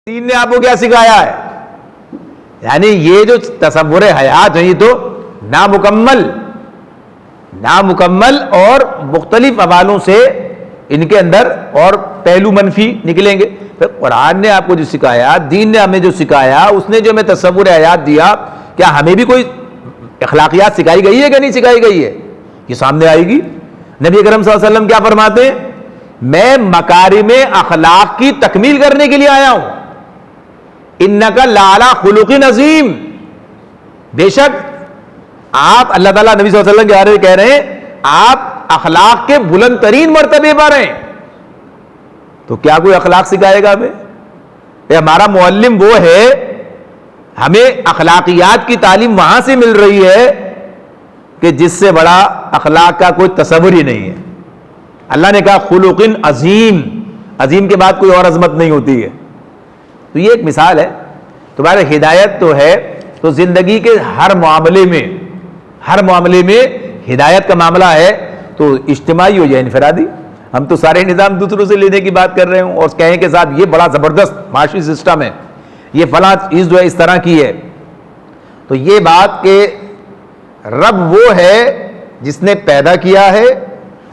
دین نے آپ کو کیا سکھایا ہے؟ یعنی یہ جو تصور حیات ہے یہ تو نامکمل اور مختلف حوالوں سے ان کے اندر اور پہلو منفی نکلیں گے. پھر قرآن نے آپ کو جو سکھایا، دین نے ہمیں جو سکھایا، اس نے جو ہمیں تصور حیات دیا، کیا ہمیں بھی کوئی اخلاقیات سکھائی گئی ہے کہ نہیں سکھائی گئی ہے؟ یہ سامنے آئے گی. نبی اکرم صلی اللہ علیہ وسلم کیا فرماتے ہیں؟ میں مکارم اخلاق کی تکمیل کرنے کے لیے آیا ہوں. انک لعلی خلق عظیم، بے شک آپ، اللہ تعالیٰ نبی صلی اللہ علیہ وسلم کے بارے میں کہہ رہے ہیں آپ اخلاق کے بلند ترین مرتبے پر ہیں. تو کیا کوئی اخلاق سکھائے گا ہمیں؟ ہمارا معلم وہ ہے، ہمیں اخلاقیات کی تعلیم وہاں سے مل رہی ہے کہ جس سے بڑا اخلاق کا کوئی تصور ہی نہیں ہے. اللہ نے کہا خلق عظیم، عظیم کے بعد کوئی اور عظمت نہیں ہوتی ہے. تو یہ ایک مثال ہے. تمہارے ہدایت تو ہے، تو زندگی کے ہر معاملے میں ہدایت کا معاملہ ہے، تو اجتماعی ہو یا انفرادی. ہم تو سارے نظام دوسروں سے لینے کی بات کر رہے ہوں اور کہیں کہ صاحب یہ بڑا زبردست معاشی سسٹم ہے، یہ فلاں چیز جو ہے اس طرح کی ہے. تو یہ بات کہ رب وہ ہے جس نے پیدا کیا ہے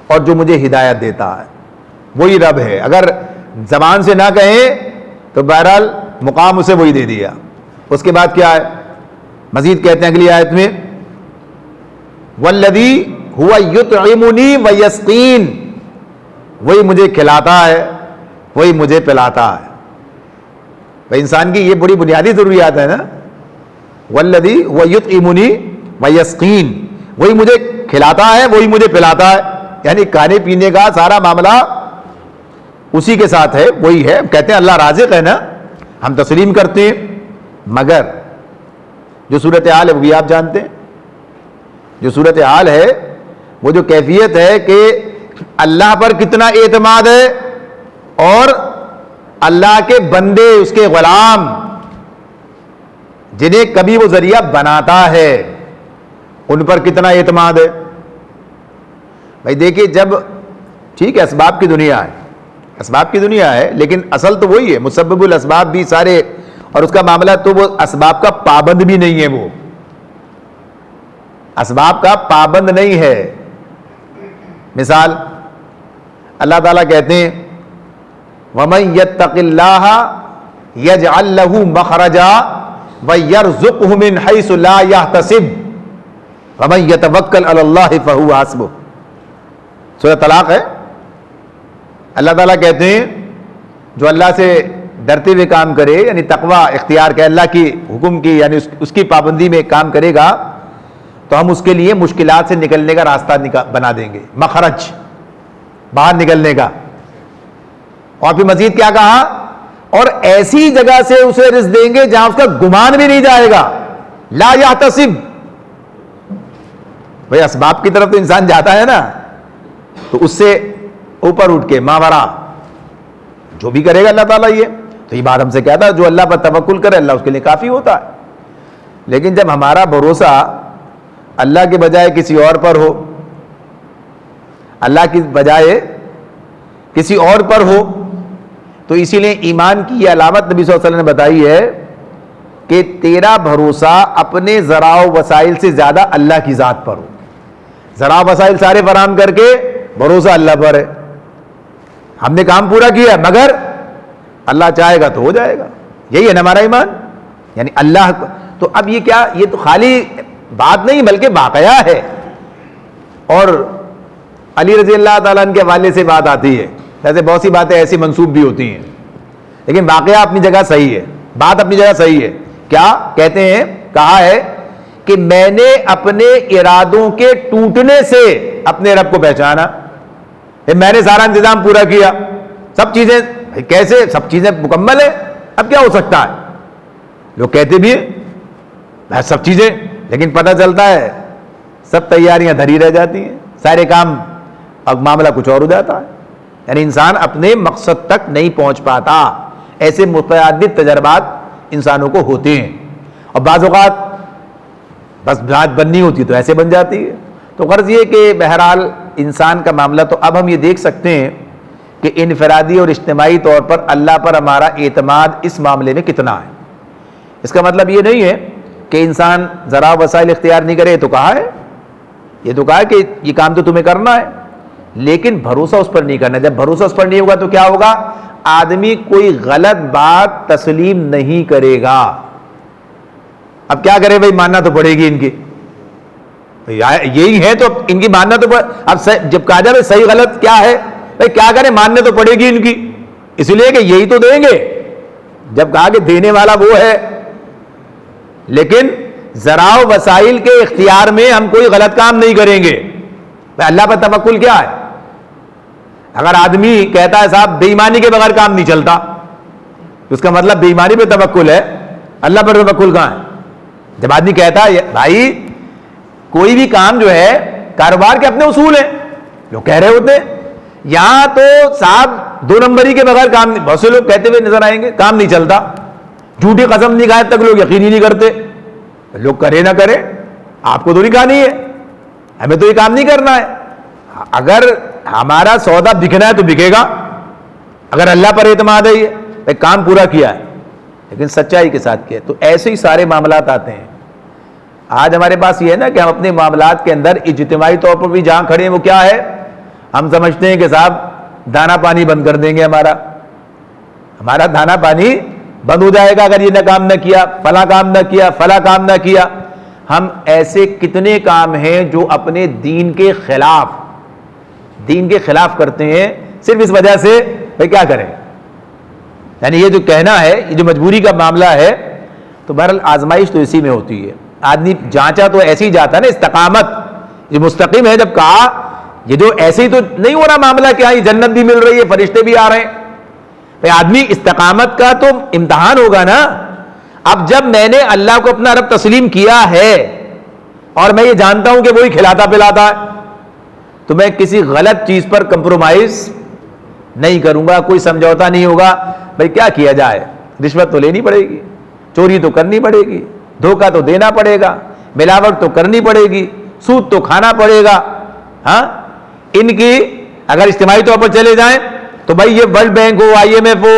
اور جو مجھے ہدایت دیتا ہے، وہی رب ہے. اگر زبان سے نہ کہیں تو بہرحال مقام اسے وہی دے دیا. اس کے بعد کیا ہے؟ مزید کہتے ہیں اگلی آیت میں والذی هو یطعمنی ویسقین، وہی مجھے کھلاتا ہے، وہی مجھے پلاتا ہے. بھائی انسان کی یہ بڑی بنیادی ضروریات ہے نا. والذی هو یطعمنی ویسقین، وہی مجھے کھلاتا ہے، وہی مجھے پلاتا ہے. یعنی کھانے پینے کا سارا معاملہ اسی کے ساتھ ہے، وہی ہے. کہتے ہیں اللہ رازق ہے نا، ہم تسلیم کرتے ہیں، مگر جو صورتحال ہے وہ بھی آپ جانتے ہیں. جو صورتحال ہے، وہ جو کیفیت ہے کہ اللہ پر کتنا اعتماد ہے اور اللہ کے بندے، اس کے غلام جنہیں کبھی وہ ذریعہ بناتا ہے، ان پر کتنا اعتماد ہے. بھائی دیکھیے، جب ٹھیک ہے اسباب کی دنیا ہے لیکن اصل تو وہی ہے، مسبب الاسباب بھی سارے، اور اس کا معاملہ تو وہ اسباب کا پابند بھی نہیں ہے، وہ اسباب کا پابند نہیں ہے. مثال اللہ تعالیٰ کہتے ہیں وَمَن يَتَّقِ اللَّهَ يَجْعَل لَّهُ مَخْرَجًا وَيَرْزُقْهُ مِنْ حَيْثُ لَا يَحْتَسِبُ وَمَن يَتَوَكَّلْ عَلَى اللَّهِ فَهُوَ حَسْبُهُ. سورہ طلاق ہے. اللہ تعالیٰ کہتے ہیں جو اللہ سے ڈرتے ہوئے کام کرے، یعنی تقوی اختیار کرے، اللہ کی حکم کی یعنی اس کی پابندی میں کام کرے گا، تو ہم اس کے لیے مشکلات سے نکلنے کا راستہ بنا دیں گے، مخرج، باہر نکلنے کا. اور پھر مزید کیا کہا؟ اور ایسی جگہ سے اسے رزق دیں گے جہاں اس کا گمان بھی نہیں جائے گا. لا یحتسب، بھئی اسباب کی طرف تو انسان جاتا ہے نا، تو اس سے اوپر اٹھ کے ماورا جو بھی کرے گا اللہ تعالیٰ. یہ تو یہ بات ہم سے کہتا ہے جو اللہ پر توکل کرے اللہ اس کے لیے کافی ہوتا ہے. لیکن جب ہمارا بھروسہ اللہ کے بجائے کسی اور پر ہو، اللہ کی بجائے کسی اور پر ہو، تو اسی لیے ایمان کی یہ علامت نبی صلی اللہ علیہ وسلم نے بتائی ہے کہ تیرا بھروسہ اپنے ذرائع و وسائل سے زیادہ اللہ کی ذات پر ہو. ذرائع و وسائل سارے فراہم کر کے بھروسہ اللہ پر ہے، ہم نے کام پورا کیا مگر اللہ چاہے گا تو ہو جائے گا. یہی ہے نا ہمارا ایمان، یعنی اللہ. تو اب یہ کیا، یہ تو خالی بات نہیں بلکہ واقعہ ہے. اور علی رضی اللہ تعالیٰ عنہ کے حوالے سے بات آتی ہے، جیسے بہت سی باتیں ایسی منسوب بھی ہوتی ہیں، لیکن واقعہ اپنی جگہ صحیح ہے، بات اپنی جگہ صحیح ہے. کیا کہتے ہیں؟ کہا ہے کہ میں نے اپنے ارادوں کے ٹوٹنے سے اپنے رب کو پہچانا. میں نے سارا انتظام پورا کیا، سب چیزیں، کیسے سب چیزیں مکمل ہیں، اب کیا ہو سکتا ہے؟ لوگ کہتے بھی ہیں سب چیزیں، لیکن پتہ چلتا ہے سب تیاریاں دھری رہ جاتی ہیں، سارے کام، اب معاملہ کچھ اور ہو جاتا ہے. یعنی انسان اپنے مقصد تک نہیں پہنچ پاتا. ایسے متعدد تجربات انسانوں کو ہوتے ہیں، اور بعض اوقات بس بات بننی ہوتی تو ایسے بن جاتی ہے. تو غرض یہ کہ بہرحال انسان کا معاملہ تو اب ہم یہ دیکھ سکتے ہیں کہ انفرادی اور اجتماعی طور پر اللہ پر ہمارا اعتماد اس معاملے میں کتنا ہے۔ اس کا مطلب یہ نہیں ہے کہ انسان ذرا وسائل اختیار نہیں کرے، یہ تو کہا ہے، یہ تو کہا ہے کہ یہ کام تو تمہیں کرنا ہے، لیکن بھروسہ اس پر نہیں کرنا۔ جب بھروسہ اس پر نہیں ہوگا تو کیا ہوگا؟ آدمی کوئی غلط بات تسلیم نہیں کرے گا۔ اب کیا کرے بھائی، ماننا تو پڑے گی ان کی، یہی ہے تو ان کی ماننا تو اب جب کہا جائے صحیح غلط کیا ہے، بھائی کیا کریں، ماننے تو پڑے گی ان کی، اس لیے کہ یہی تو دیں گے۔ جب کہا کہ دینے والا وہ ہے، لیکن ذرائع و وسائل کے اختیار میں ہم کوئی غلط کام نہیں کریں گے۔ اللہ پر توکل کیا ہے؟ اگر آدمی کہتا ہے صاحب بے ایمانی کے بغیر کام نہیں چلتا، اس کا مطلب بے ایمانی پہ توکل ہے، اللہ پر توکل کہاں ہے؟ جب آدمی کہتا ہے بھائی کوئی بھی کام جو ہے، کاروبار کے اپنے اصول ہیں، لوگ کہہ رہے ہوتے ہیں یہاں تو صاحب 2 نمبری کے بغیر کام نہیں، بہت سے لوگ کہتے ہوئے نظر آئیں گے کام نہیں چلتا، جھوٹی قسم نہیں کھائے تک لوگ یقین ہی نہیں کرتے۔ لوگ کرے نہ کرے، آپ کو تو نہیں کہانی ہے، ہمیں تو یہ کام نہیں کرنا ہے۔ اگر ہمارا سودا بکنا ہے تو بکے گا، اگر اللہ پر اعتماد ہے، یہ کام پورا کیا ہے لیکن سچائی کے ساتھ کیا ہے۔ تو ایسے ہی سارے معاملات آتے ہیں۔ آج ہمارے پاس یہ ہے نا کہ ہم اپنے معاملات کے اندر اجتماعی طور پر بھی جہاں کھڑے ہیں وہ کیا ہے، ہم سمجھتے ہیں کہ صاحب دانا پانی بند کر دیں گے، ہمارا دانا پانی بند ہو جائے گا اگر یہ نہ کام نہ کیا، فلاں کام نہ کیا، فلاں کام نہ کیا۔ ہم ایسے کتنے کام ہیں جو اپنے دین کے خلاف کرتے ہیں، صرف اس وجہ سے بھائی کیا کریں، یعنی یہ جو کہنا ہے، یہ جو مجبوری کا معاملہ ہے۔ تو بہرحال آزمائش تو اسی میں ہوتی ہے، آدمی جانچا تو ایسے ہی جاتا ہے نا، استقامت جو مستقیم ہے، جب کہا یہ جو ایسے ہی تو نہیں ہو رہا معاملہ کہ یہ جنت بھی مل رہی ہے، فرشتے بھی آ رہے ہیں، بھائی آدمی استقامت کا تو امتحان ہوگا نا۔ اب جب میں نے اللہ کو اپنا رب تسلیم کیا ہے اور میں یہ جانتا ہوں کہ وہی کھلاتا پلاتا ہے، تو میں کسی غلط چیز پر کمپرومائز نہیں کروں گا، کوئی سمجھوتا نہیں ہوگا۔ بھائی کیا کیا جائے، رشوت تو لینی پڑے گی، چوری تو کرنی پڑے گی، دھوکہ تو دینا پڑے گا، ملاوٹ تو کرنی پڑے گی، سود تو کھانا پڑے گا۔ ہاں، ان کی اگر اجتماعی طور پر چلے جائیں تو بھائی یہ ورلڈ بینک ہو، IMF ہو،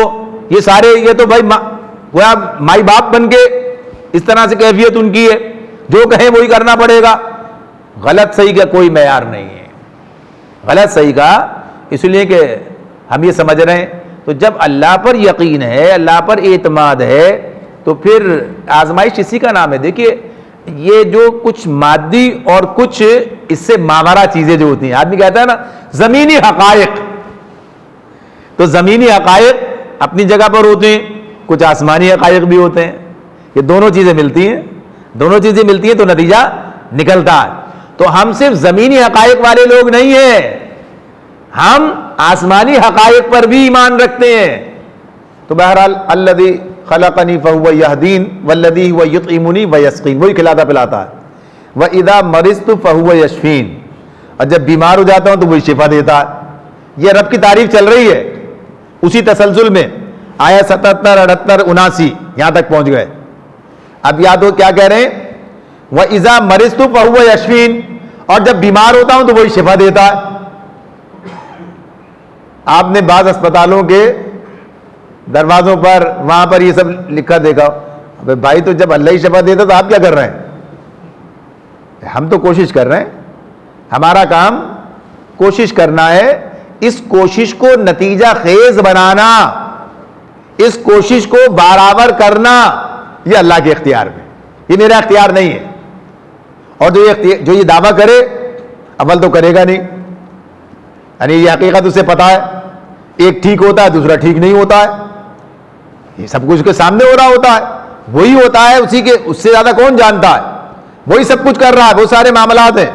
یہ سارے یہ تو بھائی مائی باپ بن کے اس طرح سے کیفیت ان کی ہے، جو کہیں وہی کرنا پڑے گا۔ غلط صحیح کا کوئی معیار نہیں ہے، غلط صحیح کا، اس لیے کہ ہم یہ سمجھ رہے ہیں۔ تو جب اللہ پر یقین ہے، اللہ پر اعتماد ہے، تو پھر آزمائش اسی کا نام ہے۔ دیکھیے یہ جو کچھ مادی اور کچھ اس سے ماورا چیزیں جو ہوتی ہیں، آدمی کہتا ہے نا زمینی حقائق، تو زمینی حقائق اپنی جگہ پر ہوتے ہیں، کچھ آسمانی حقائق بھی ہوتے ہیں، یہ دونوں چیزیں ملتی ہیں، دونوں چیزیں ملتی ہیں تو نتیجہ نکلتا ہے۔ تو ہم صرف زمینی حقائق والے لوگ نہیں ہیں، ہم آسمانی حقائق پر بھی ایمان رکھتے ہیں۔ تو بہرحال الذی خلقنی فہو یہدین والذی هو یطعمنی ویسقین، وہی کھلاتا پلاتا ہے۔ وَإِذَا مَرِضْتُ فَهُوَ یشفین، اور جب بیمار ہو جاتا ہوں تو وہی شفا دیتا ہے۔ یہ رب کی تعریف چل رہی ہے اسی تسلسل میں، آیا 77 78 79 یہاں تک پہنچ گئے۔ اب یاد ہو کیا کہہ رہے ہیں، وَإِذَا مَرِضْتُ فَهُوَ یشفین، اور جب بیمار ہوتا ہوں تو وہی شفا دیتا ہے۔ آپ نے بعض اسپتالوں کے دروازوں پر وہاں پر یہ سب لکھا دیکھا، ابے بھائی تو جب اللہ ہی شفا دیتا تو آپ کیا کر رہے ہیں؟ ہم تو کوشش کر رہے ہیں، ہمارا کام کوشش کرنا ہے، اس کوشش کو نتیجہ خیز بنانا، اس کوشش کو برابر کرنا، یہ اللہ کے اختیار میں، یہ میرا اختیار نہیں ہے۔ اور جو یہ دعویٰ کرے اول تو کرے گا نہیں، یعنی یہ حقیقت اسے پتا ہے، ایک ٹھیک ہوتا ہے دوسرا ٹھیک نہیں ہوتا ہے، یہ سب کچھ کے سامنے ہو رہا ہوتا ہے، وہی ہوتا ہے، اسی کے اس سے زیادہ کون جانتا ہے، وہی سب کچھ کر رہا ہے، بہت سارے معاملات ہیں،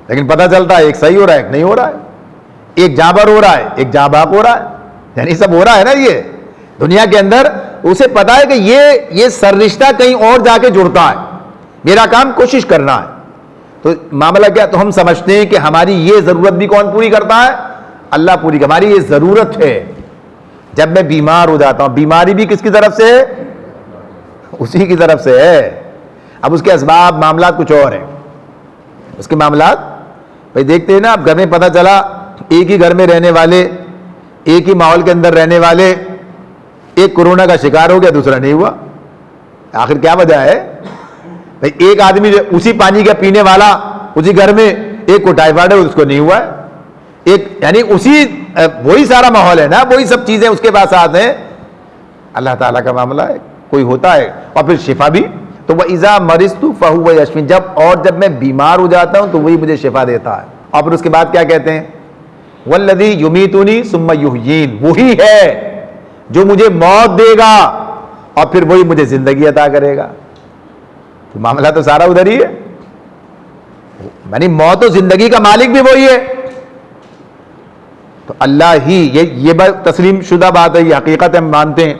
لیکن پتہ چلتا ہے ایک صحیح ہو رہا ہے ایک نہیں ہو رہا ہے، ایک جاں بر ہو رہا ہے ایک جاں باق ہو رہا ہے، یعنی سب ہو رہا ہے نا یہ دنیا کے اندر۔ اسے پتا ہے کہ یہ سر رشتہ کہیں اور جا کے جڑتا ہے، میرا کام کوشش کرنا ہے۔ تو معاملہ کیا، تو ہم سمجھتے ہیں کہ ہماری یہ ضرورت بھی کون پوری کرتا ہے؟ اللہ پوری، ہماری یہ ضرورت ہے۔ جب میں بیمار ہو جاتا ہوں، بیماری بھی کس کی طرف سے ہے؟ اسی کی طرف سے ہے۔ اب اس کے اسباب معاملات کچھ اور ہیں، اس کے معاملات بھائی دیکھتے ہیں نا، اب گھر میں پتہ چلا ایک ہی گھر میں رہنے والے ایک ہی ماحول کے اندر رہنے والے، ایک کورونا کا شکار ہو گیا، دوسرا نہیں ہوا، آخر کیا وجہ ہے بھائی؟ ایک آدمی اسی پانی کا پینے والا اسی گھر میں، ایک کو ٹائیفائڈ ہے، اس کو نہیں ہوا ہے، ایک یعنی اسی وہی سارا ماحول ہے نا، وہی سب چیزیں اس کے پاس آتے ہیں۔ اللہ تعالیٰ کا معاملہ ہے، کوئی ہوتا ہے اور پھر شفا بھی۔ تو وَإِذَا مَرِضْتُ فَهُوَ يَشْفِينِ، جب میں بیمار ہو جاتا ہوں تو وہی مجھے شفا دیتا ہے۔ اور پھر اس کے بعد کیا کہتے ہیں؟ وَالَّذِي يُمِيتُنِي ثُمَّ يُحْيِينِ، وہی ہے جو مجھے موت دے گا اور پھر وہی مجھے زندگی عطا کرے گا۔ تو معاملہ تو سارا ادھر ہی ہے، یعنی موت و زندگی کا مالک بھی وہی ہے۔ تو اللہ ہی، یہ تسلیم شدہ بات ہے، یہ حقیقت ہم مانتے ہیں،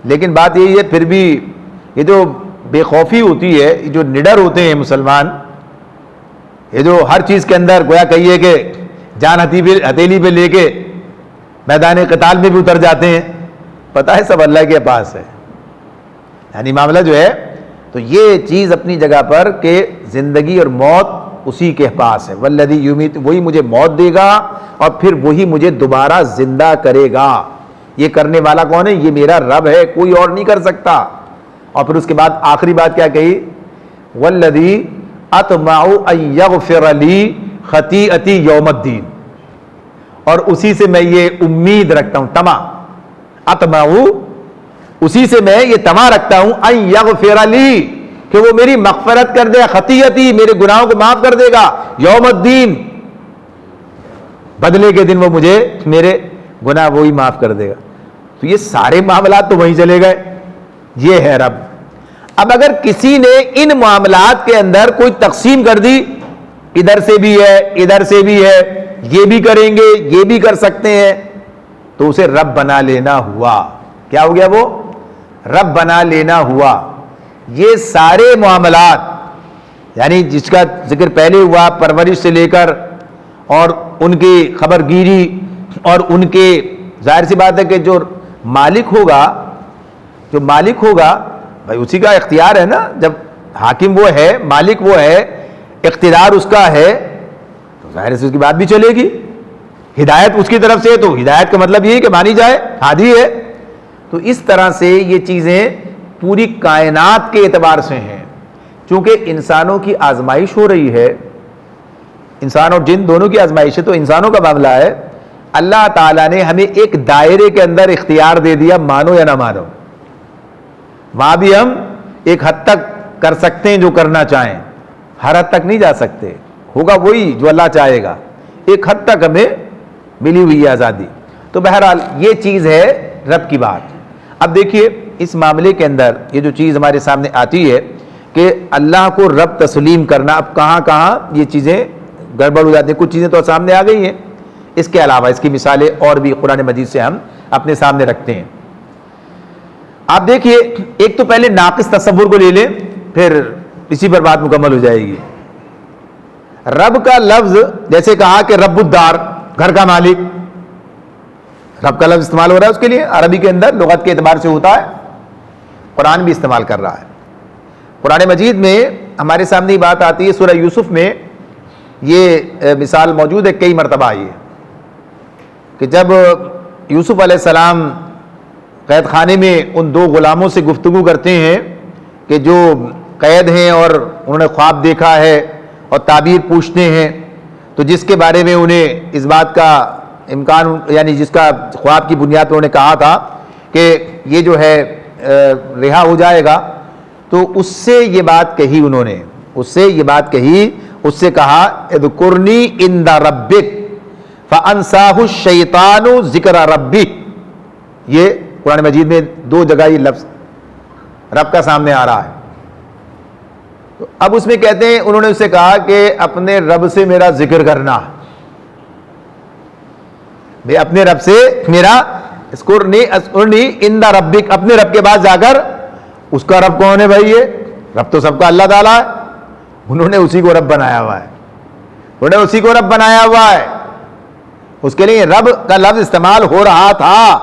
لیکن بات یہی ہے پھر بھی یہ جو بے خوفی ہوتی ہے، یہ جو نڈر ہوتے ہیں مسلمان، یہ جو ہر چیز کے اندر گویا کہیے کہ جان ہتھیلی پہ لے کے میدان قتال میں بھی اتر جاتے ہیں، پتہ ہے سب اللہ کے پاس ہے، یعنی معاملہ جو ہے۔ تو یہ چیز اپنی جگہ پر کہ زندگی اور موت اسی کے پاس ہے۔ والذی یمیت، وہی مجھے موت دے گا اور پھر وہی مجھے دوبارہ زندہ کرے گا۔ یہ کرنے والا کون ہے؟ یہ میرا رب ہے، کوئی اور نہیں کر سکتا۔ اور پھر اس کے بعد آخری بات کیا کہی؟ والذی اطمع ان یغفر لی خطیئتی یوم الدین، اور اسی سے میں یہ امید رکھتا ہوں، طمع، اطمع، اسی سے میں یہ طمع رکھتا ہوں، ان یغفر لی، کہ وہ میری مغفرت کر دے، خطیئتی، میرے گناہوں کو معاف کر دے گا، یوم الدین، بدلے کے دن وہ مجھے میرے گناہ وہی معاف کر دے گا۔ تو یہ سارے معاملات تو وہیں چلے گئے، یہ ہے رب۔ اب اگر کسی نے ان معاملات کے اندر کوئی تقسیم کر دی، ادھر سے بھی ہے ادھر سے بھی ہے، یہ بھی کریں گے یہ بھی کر سکتے ہیں، تو اسے رب بنا لینا ہوا۔ کیا ہو گیا؟ وہ رب بنا لینا ہوا۔ یہ سارے معاملات، یعنی جس کا ذکر پہلے ہوا، پرورش سے لے کر اور ان کی خبر گیری اور ان کے، ظاہر سی بات ہے کہ جو مالک ہوگا بھائی اسی کا اختیار ہے نا، جب حاکم وہ ہے، مالک وہ ہے، اقتدار اس کا ہے، تو ظاہر سے اس کی بات بھی چلے گی۔ ہدایت اس کی طرف سے ہے تو ہدایت کا مطلب یہی کہ مانی جائے، ہادی ہے۔ تو اس طرح سے یہ چیزیں پوری کائنات کے اعتبار سے ہیں، چونکہ انسانوں کی آزمائش ہو رہی ہے، انسان اور جن دونوں کی آزمائش ہے، تو انسانوں کا معاملہ ہے۔ اللہ تعالیٰ نے ہمیں ایک دائرے کے اندر اختیار دے دیا، مانو یا نہ مانو، وہاں بھی ہم ایک حد تک کر سکتے ہیں جو کرنا چاہیں، ہر حد تک نہیں جا سکتے، ہوگا وہی جو اللہ چاہے گا، ایک حد تک ہمیں ملی ہوئی ہے آزادی۔ تو بہرحال یہ چیز ہے رب کی بات۔ اب دیکھیے اس معاملے کے اندر یہ جو چیز ہمارے سامنے آتی ہے کہ اللہ کو رب تسلیم کرنا، اب کہاں کہاں یہ چیزیں گڑبڑ ہو جاتی ہیں، کچھ چیزیں تو سامنے آ گئی ہیں، اس کے علاوہ اس کی مثالیں اور بھی قرآن مجید سے ہم اپنے سامنے رکھتے ہیں۔ آپ دیکھیے، ایک تو پہلے ناقص تصور کو لے لیں، پھر اسی پر بات مکمل ہو جائے گی۔ رب کا لفظ جیسے کہا کہ رب الدار، گھر کا مالک، رب کا لفظ استعمال ہو رہا ہے اس کے لیے، عربی کے اندر لغت کے اعتبار سے ہوتا ہے، قرآن بھی استعمال کر رہا ہے۔ قرآن مجید میں ہمارے سامنے یہ بات آتی ہے، سورہ یوسف میں یہ مثال موجود ہے، کئی مرتبہ آئی ہے کہ جب یوسف علیہ السلام قید خانے میں ان دو غلاموں سے گفتگو کرتے ہیں کہ جو قید ہیں اور انہوں نے خواب دیکھا ہے اور تعبیر پوچھتے ہیں، تو جس کے بارے میں انہیں اس بات کا امکان، یعنی جس کا خواب کی بنیاد پر انہوں نے کہا تھا کہ یہ جو ہے رہا ہو جائے گا، تو اس سے یہ بات کہی، انہوں نے اس سے یہ بات کہی، اس سے کہا اذکرنی عند ربک فانساہ الشیطان ذکر ربہ۔ یہ قرآن مجید میں دو جگہ یہ لفظ رب کا سامنے آ رہا ہے۔ تو اب اس میں کہتے ہیں، انہوں نے اس سے کہا کہ اپنے رب سے میرا ذکر کرنا، میں اپنے رب سے میرا اذکرنی عند ربک، اپنے رب کے پاس جا کر، اس کا رب کون ہے بھائی؟ یہ رب تو سب کا اللہ تعالیٰ ہے، انہوں نے اسی کو رب بنایا ہوا ہے، انہوں نے اسی کو رب بنایا ہوا ہے، اس کے لیے رب کا لفظ استعمال ہو رہا تھا۔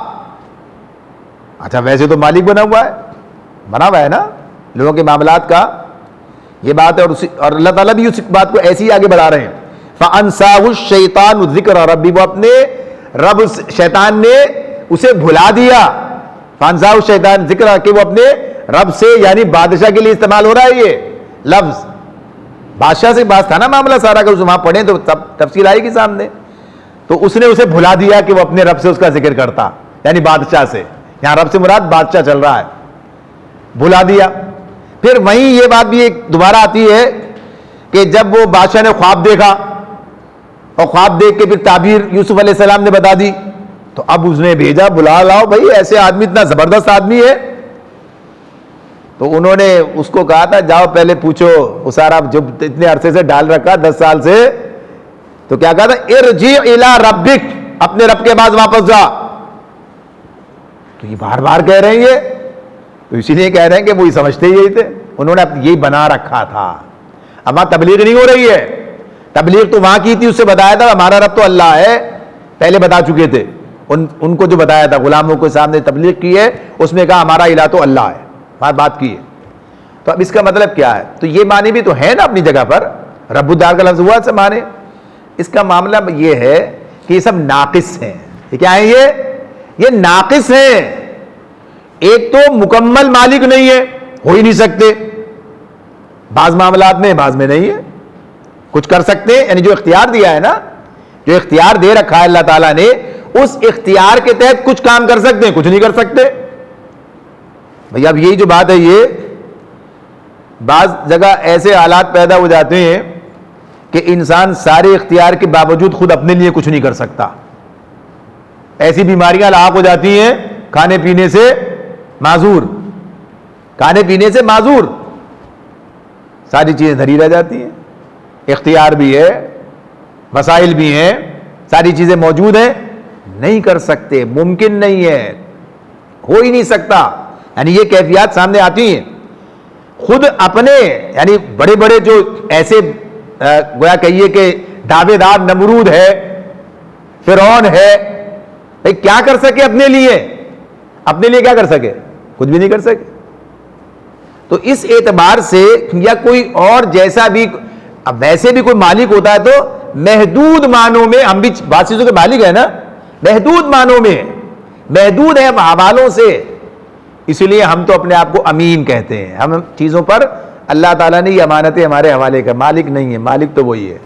اچھا ویسے تو مالک بنا ہوا ہے نا لوگوں کے معاملات کا، یہ بات ہے، اور اللہ تعالیٰ بھی اس بات کو ایسی آگے بڑھا رہے ہیں۔ فَأَنْسَاهُ الشَّيْطَانُ ذِكْرَ رَبِّهِ، وہ اپنے رب شیطان نے اسے بھلا دیا. فانساہ الشیطان ذکر کہ وہ اپنے رب سے یعنی بادشاہ کے لیے استعمال ہو رہا ہے یہ لفظ. بادشاہ سے بات تھا نا معاملہ سارا, اگر وہاں پڑھیں تو تفصیل آئے گی سامنے. تو اس نے اسے بھلا دیا کہ وہ اپنے رب سے اس کا ذکر کرتا, یعنی بادشاہ سے. یہاں رب سے مراد بادشاہ چل رہا ہے, بھلا دیا. پھر وہیں یہ بات بھی ایک دوبارہ آتی ہے کہ جب وہ بادشاہ نے خواب دیکھا اور خواب دیکھ کے پھر تعبیر یوسف علیہ السلام نے بتا دی, تو اب اس نے بھیجا بلا لاؤ بھائی ایسے آدمی, اتنا زبردست آدمی ہے. تو انہوں نے اس کو کہا تھا جاؤ پہلے پوچھو وہ سارا جب اتنے عرصے سے ڈال رکھا 10 سال سے, تو کیا کہا تھا ارجع الی ربک, اپنے رب کے پاس واپس جا. تو یہ بار بار کہہ رہے ہیں یہ, تو اسی لیے کہہ رہے ہیں کہ وہی سمجھتے یہی تھے, انہوں نے یہی بنا رکھا تھا. اب وہاں تبلیغ نہیں ہو رہی ہے, تبلیغ تو وہاں کی تھی, اس سے بتایا تھا ہمارا رب تو اللہ ہے, پہلے بتا چکے تھے. ان کو جو بتایا تھا غلاموں کے سامنے تبلیغ کی ہے, اس میں کہا ہمارا الہ تو اللہ ہے, بات کی ہے. تو اب اس کا مطلب کیا ہے؟ تو یہ معنی بھی تو ہے نا اپنی جگہ پر, رب الدار کا لفظ ہوا سے معنی. اس کا معاملہ یہ ہے کہ یہ سب ناقص ہیں. یہ کیا ہے؟ یہ ناقص ہیں. ایک تو مکمل مالک نہیں ہے, ہو ہی نہیں سکتے, بعض معاملات میں بعض میں نہیں ہے, کچھ کر سکتے ہیں, یعنی جو اختیار دیا ہے نا, جو اختیار دے رکھا ہے اللہ تعالیٰ نے, اس اختیار کے تحت کچھ کام کر سکتے ہیں, کچھ نہیں کر سکتے. بھئی اب یہی جو بات ہے, یہ بعض جگہ ایسے حالات پیدا ہو جاتے ہیں کہ انسان سارے اختیار کے باوجود خود اپنے لیے کچھ نہیں کر سکتا. ایسی بیماریاں لاحق ہو جاتی ہیں کھانے پینے سے معذور, کھانے پینے سے معذور, ساری چیزیں دھری رہ جاتی ہیں. اختیار بھی ہے, وسائل بھی ہیں, ساری چیزیں موجود ہیں, نہیں کر سکتے, ممکن نہیں ہے, ہو ہی نہیں سکتا. یعنی یہ کیفیات سامنے آتی ہیں. خود اپنے یعنی بڑے بڑے جو ایسے گویا کہیے کہ دعوے دار, نمرود ہے, فرعون ہے, بھئی کیا کر سکے اپنے لیے؟ اپنے لیے کیا کر سکے؟ کچھ بھی نہیں کر سکے. تو اس اعتبار سے یا کوئی اور جیسا بھی, اب ویسے بھی کوئی مالک ہوتا ہے تو محدود معنوں میں, ہم بھی بعض چیزوں کے مالک ہیں نا, محدود معنوں میں, محدود ہے حوالوں سے. اسی لیے ہم تو اپنے آپ کو امین کہتے ہیں. ہم چیزوں پر اللہ تعالیٰ نے یہ امانتیں ہمارے حوالے کا, مالک نہیں ہے, مالک تو وہی ہے.